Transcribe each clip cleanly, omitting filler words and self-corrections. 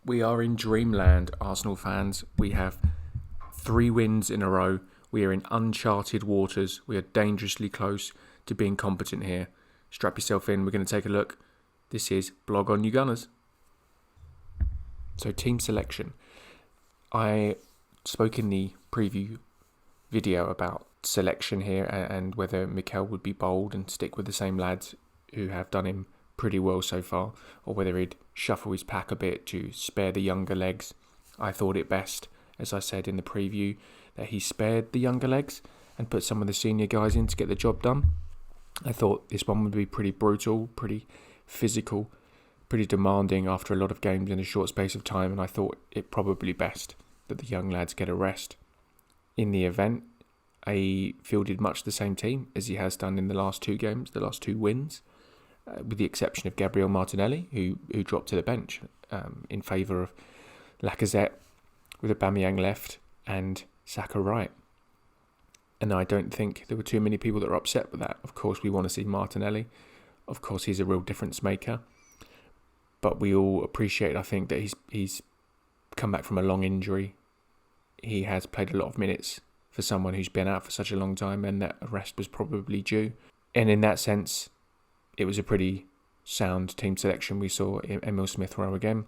We are in dreamland, Arsenal fans. We have 3 wins in a row. We are in uncharted waters. We are dangerously close to being competent here. Strap yourself in. We're going to take a look. This is Blog on You Gunners. So, team selection. I spoke in the preview video about selection here and whether Mikel would be bold and stick with the same lads who have done him pretty well so far, or whether he'd shuffle his pack a bit to spare the younger legs. I thought it best, as I said in the preview, that he spared the younger legs and put some of the senior guys in to get the job done. I thought this one would be pretty brutal, pretty physical, pretty demanding after a lot of games in a short space of time, and I thought it probably best that the young lads get a rest. In the event, I fielded much the same team as he has done in the last 2 games, the last 2 wins, with the exception of Gabriel Martinelli, who dropped to the bench in favour of Lacazette, with Aubameyang left and Saka right. And I don't think there were too many people that were upset with that. Of course, we want to see Martinelli. Of course, he's a real difference maker. But we all appreciate, I think, that he's come back from a long injury. He has played a lot of minutes for someone who's been out for such a long time, and that a rest was probably due. And in that sense, it was a pretty sound team selection. We saw Emile Smith-Rowe again.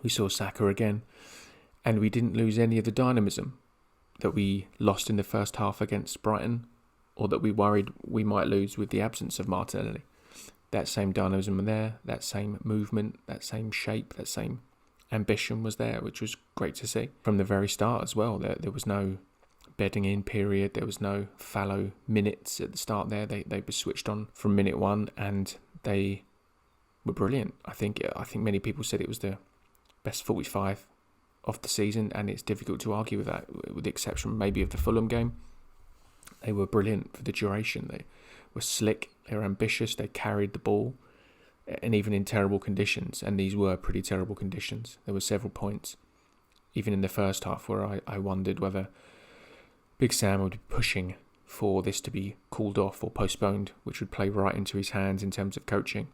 We saw Saka again. And we didn't lose any of the dynamism that we lost in the first half against Brighton, or that we worried we might lose with the absence of Martinelli. That same dynamism was there, that same movement, that same shape, that same ambition was there, which was great to see. From the very start as well, there was no bedding in period, there was no fallow minutes at the start there. They were switched on from minute 1 and they were brilliant. I think many people said it was the best 45 of the season, and it's difficult to argue with that, with the exception maybe of the Fulham game. They were brilliant for the duration. They were slick, they were ambitious, they carried the ball, and even in terrible conditions, and these were pretty terrible conditions. There were several points, even in the first half, where I wondered whether Big Sam would be pushing for this to be called off or postponed, which would play right into his hands in terms of coaching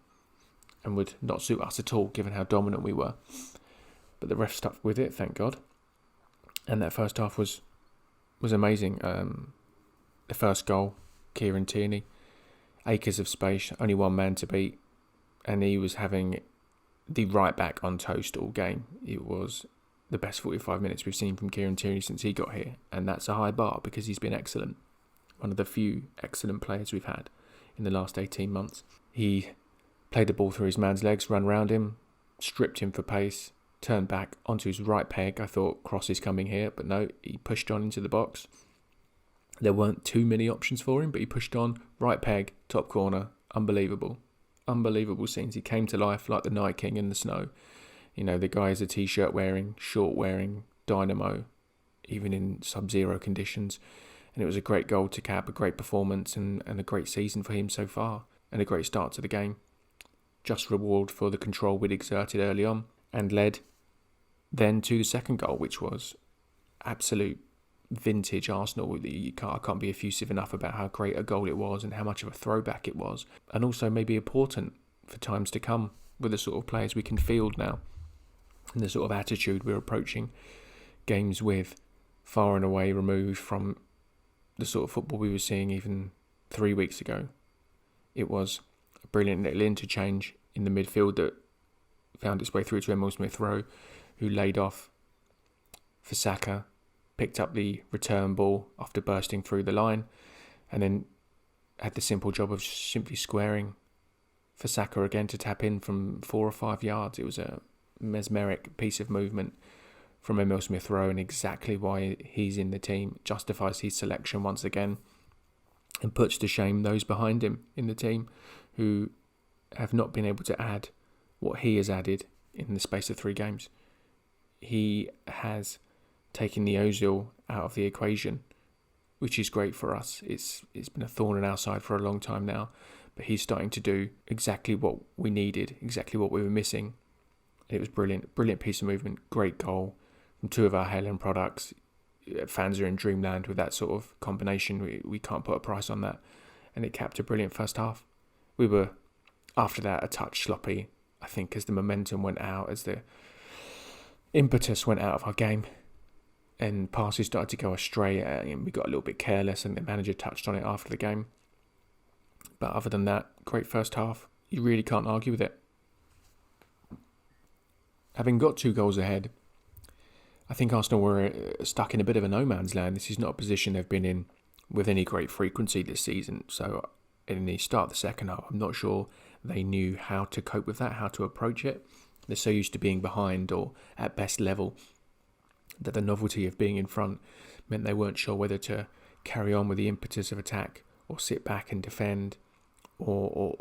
and would not suit us at all, given how dominant we were. But the ref stuck with it, thank God. And that first half was amazing. The first goal, Kieran Tierney, acres of space, only one man to beat, and he was having the right back on toast all game. It was the best 45 minutes we've seen from Kieran Tierney since he got here, and that's a high bar because he's been excellent. One of the few excellent players we've had in the last 18 months. He played the ball through his man's legs, ran round him, stripped him for pace, turned back onto his right peg. I thought cross is coming here, but no, he pushed on into the box. There weren't too many options for him, but he pushed on, right peg, top corner. Unbelievable scenes. He came to life like the Night King in the snow. You know, the guy is a t-shirt wearing, short wearing, dynamo, even in sub-zero conditions. And it was a great goal to cap, a great performance, and a great season for him so far, and a great start to the game. Just reward for the control we'd exerted early on, and led then to the second goal, which was absolute vintage Arsenal. I can't be effusive enough about how great a goal it was and how much of a throwback it was, and also maybe important for times to come with the sort of players we can field now and the sort of attitude we're approaching games with, far and away removed from the sort of football we were seeing even 3 weeks ago. It was a brilliant little interchange in the midfield that found its way through to Emile Smith-Rowe, who laid off for Saka, picked up the return ball after bursting through the line, and then had the simple job of simply squaring for Saka again to tap in from 4 or 5 yards. It was a mesmeric piece of movement from Emile Smith-Rowe, and exactly why he's in the team. Justifies his selection once again and puts to shame those behind him in the team who have not been able to add what he has added in the space of 3 games. He has taken the Ozil out of the equation, which is great for us. It's been a thorn in our side for a long time now, but he's starting to do exactly what we needed, exactly what we were missing. It was brilliant piece of movement, great goal from 2 of our Hale End products. Fans are in dreamland with that sort of combination. We can't put a price on that, and it capped a brilliant first half. We were, after that, a touch sloppy, I think, as the momentum went out, as the impetus went out of our game and passes started to go astray, and we got a little bit careless, and the manager touched on it after the game. But other than that, great first half. You really can't argue with it. Having got 2 goals ahead, I think Arsenal were stuck in a bit of a no man's land. This is not a position they've been in with any great frequency this season. So in the start of the second half, I'm not sure they knew how to cope with that, how to approach it. They're so used to being behind or at best level that the novelty of being in front meant they weren't sure whether to carry on with the impetus of attack or sit back and defend or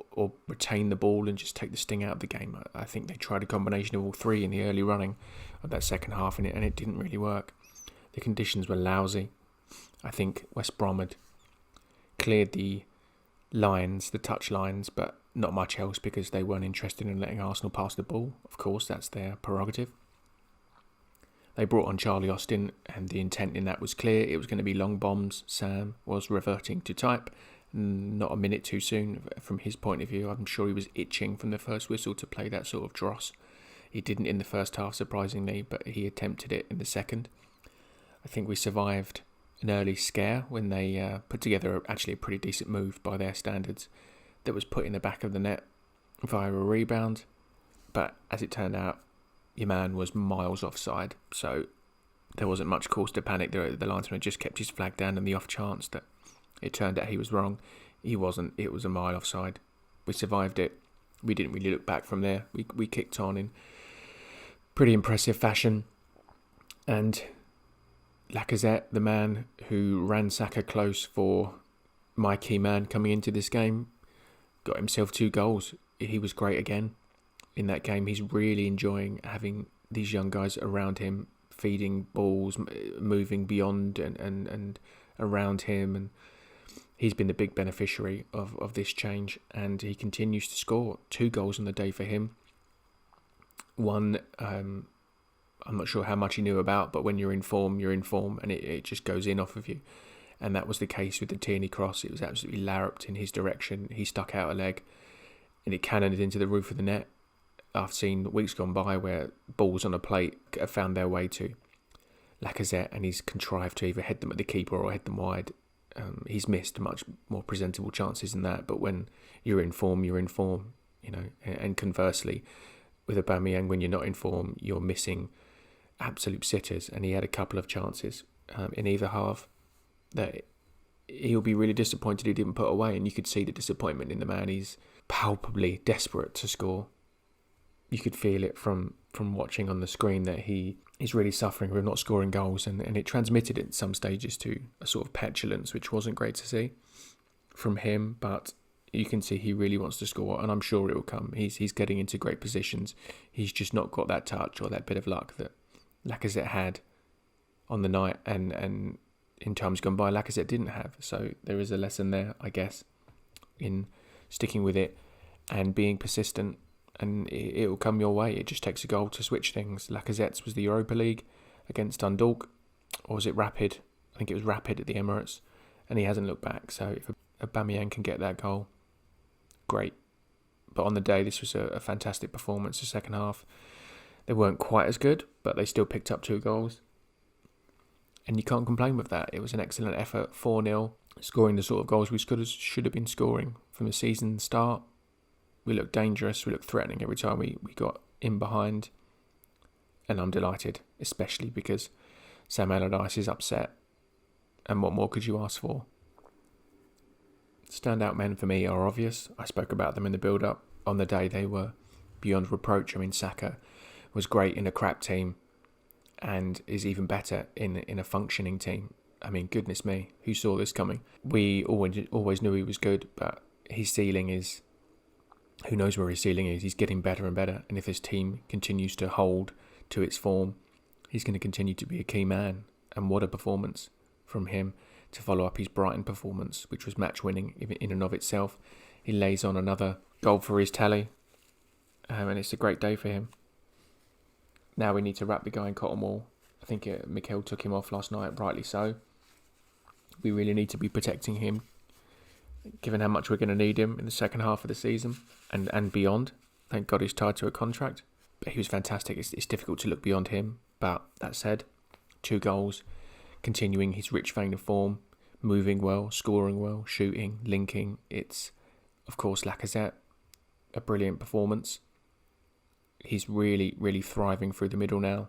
retain the ball and just take the sting out of the game. I think they tried a combination of all three in the early running of that second half, and it didn't really work. The conditions were lousy. I think West Brom had cleared the lines, the touch lines, but not much else because they weren't interested in letting Arsenal pass the ball. Of course, that's their prerogative. They brought on Charlie Austin, and the intent in that was clear. It was going to be long bombs. Sam was reverting to type, not a minute too soon from his point of view. I'm sure he was itching from the first whistle to play that sort of dross. He didn't in the first half, surprisingly, but he attempted it in the second. I think we survived an early scare when they put together actually a pretty decent move by their standards that was put in the back of the net via a rebound. But as it turned out, your man was miles offside, so there wasn't much cause to panic. The linesman had just kept his flag down, and the off chance that it turned out he was wrong, he wasn't. It was a mile offside. We survived it. We didn't really look back from there. We kicked on in pretty impressive fashion, and Lacazette, the man who ran Saka close for my key man coming into this game, got himself 2 goals. He was great again in that game. He's really enjoying having these young guys around him, feeding balls, moving beyond and around him, and he's been the big beneficiary of this change, and he continues to score. 2 goals on the day for him. One, I'm not sure how much he knew about, but when you're in form, and it just goes in off of you. And that was the case with the Tierney cross. It was absolutely larruped in his direction. He stuck out a leg, and it cannoned into the roof of the net. I've seen weeks gone by where balls on a plate have found their way to Lacazette, and he's contrived to either head them at the keeper or head them wide. He's missed much more presentable chances than that, but when you're in form, you know. And conversely, with Aubameyang, when you're not in form, you're missing absolute sitters, and he had a couple of chances in either half that he'll be really disappointed he didn't put away, and you could see the disappointment in the man. He's palpably desperate to score. You could feel it from watching on the screen that he's really suffering with not scoring goals, and it transmitted at some stages to a sort of petulance, which wasn't great to see from him, but you can see he really wants to score, and I'm sure it will come. He's getting into great positions. He's just not got that touch or that bit of luck that Lacazette had on the night, and in times gone by, Lacazette didn't have. So there is a lesson there, I guess, in sticking with it and being persistent, and it will come your way. It just takes a goal to switch things. Lacazette's was the Europa League against Dundalk, or was it Rapid? I think it was Rapid at the Emirates, and he hasn't looked back. So if Aubameyang can get that goal, great. But on the day, this was a fantastic performance. The second half, they weren't quite as good, but they still picked up 2 goals. And you can't complain with that. It was an excellent effort, 4-0, scoring the sort of goals we should have been scoring from the season start. We looked dangerous, we looked threatening every time we got in behind. And I'm delighted, especially because Sam Allardyce is upset. And what more could you ask for? Standout men for me are obvious. I spoke about them in the build-up. On the day, they were beyond reproach. I mean, Saka was great in a crap team and is even better in a functioning team. I mean, goodness me, who saw this coming? We always knew he was good, but his ceiling is... Who knows where his ceiling is? He's getting better and better, and if his team continues to hold to its form, he's going to continue to be a key man. And what a performance from him to follow up his Brighton performance, which was match-winning in and of itself. He lays on another goal for his tally, and it's a great day for him. Now we need to wrap the guy in cotton wool. I think Mikel took him off last night, rightly so. We really need to be protecting him, given how much we're going to need him in the second half of the season and beyond. Thank God he's tied to a contract. he was fantastic. It's difficult to look beyond him. But that said, 2 goals, continuing his rich vein of form, moving well, scoring well, shooting, linking. It's, of course, Lacazette, a brilliant performance. He's really, really thriving through the middle now.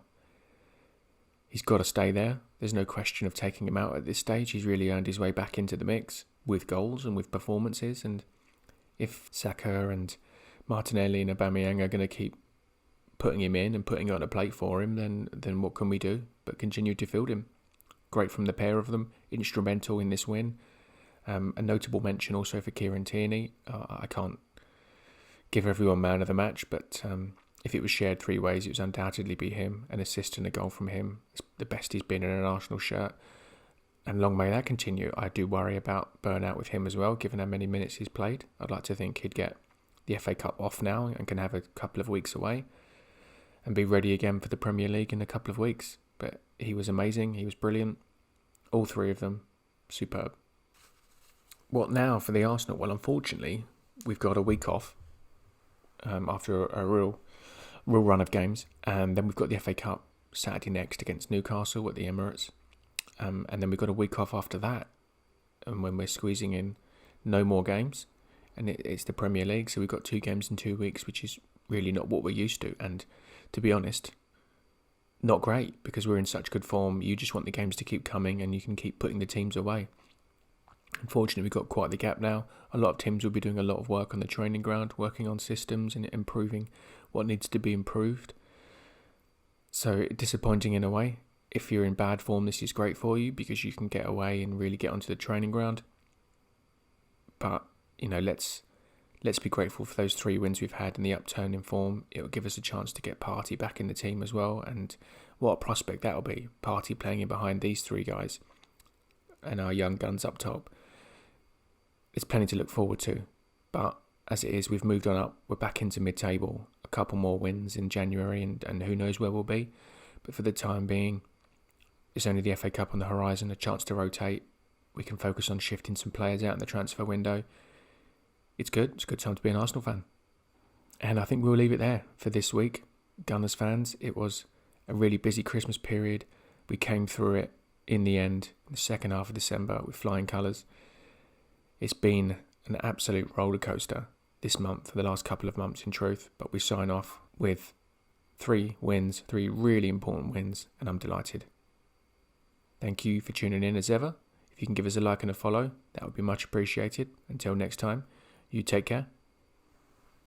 He's got to stay there. There's no question of taking him out at this stage. He's really earned his way back into the mix with goals and with performances. And if Saka and Martinelli and Aubameyang are going to keep putting him in and putting it on a plate for him, then what can we do but continue to field him? Great from the pair of them, instrumental in this win. A notable mention also for Kieran Tierney. I can't give everyone man of the match, but if it was shared 3 ways, it was undoubtedly be him. An assist and a goal from him. It's the best he's been in an Arsenal shirt. And long may that continue. I do worry about burnout with him as well, given how many minutes he's played. I'd like to think he'd get the FA Cup off now and can have a couple of weeks away and be ready again for the Premier League in a couple of weeks. But he was amazing. He was brilliant. All 3 of them, superb. What now for the Arsenal? Well, unfortunately, we've got a week off after a real run of games, and then we've got the FA Cup Saturday next against Newcastle at the Emirates, and then we've got a week off after that, and when we're squeezing in no more games, and it's the Premier League, so we've got 2 games in 2 weeks, which is really not what we're used to, and to be honest, not great, because we're in such good form. You just want the games to keep coming and you can keep putting the teams away. Unfortunately, we've got quite the gap now. A lot of teams will be doing a lot of work on the training ground, working on systems and improving what needs to be improved. So disappointing in a way. If you're in bad form, this is great for you because you can get away and really get onto the training ground. But, let's be grateful for those 3 wins we've had and the upturn in form. It'll give us a chance to get Partey back in the team as well. And what a prospect that'll be. Partey playing in behind these 3 guys and our young guns up top. It's plenty to look forward to. But as it is, we've moved on up. We're back into mid-table. A couple more wins in January and who knows where we'll be. But for the time being, it's only the FA Cup on the horizon, a chance to rotate. We can focus on shifting some players out in the transfer window. It's good. It's a good time to be an Arsenal fan. And I think we'll leave it there for this week. Gunners fans, it was a really busy Christmas period. We came through it in the end, in the second half of December, with flying colours. It's been an absolute roller coaster this month, for the last couple of months in truth. But we sign off with 3 wins, 3 really important wins, and I'm delighted. Thank you for tuning in as ever. If you can give us a like and a follow, that would be much appreciated. Until next time, you take care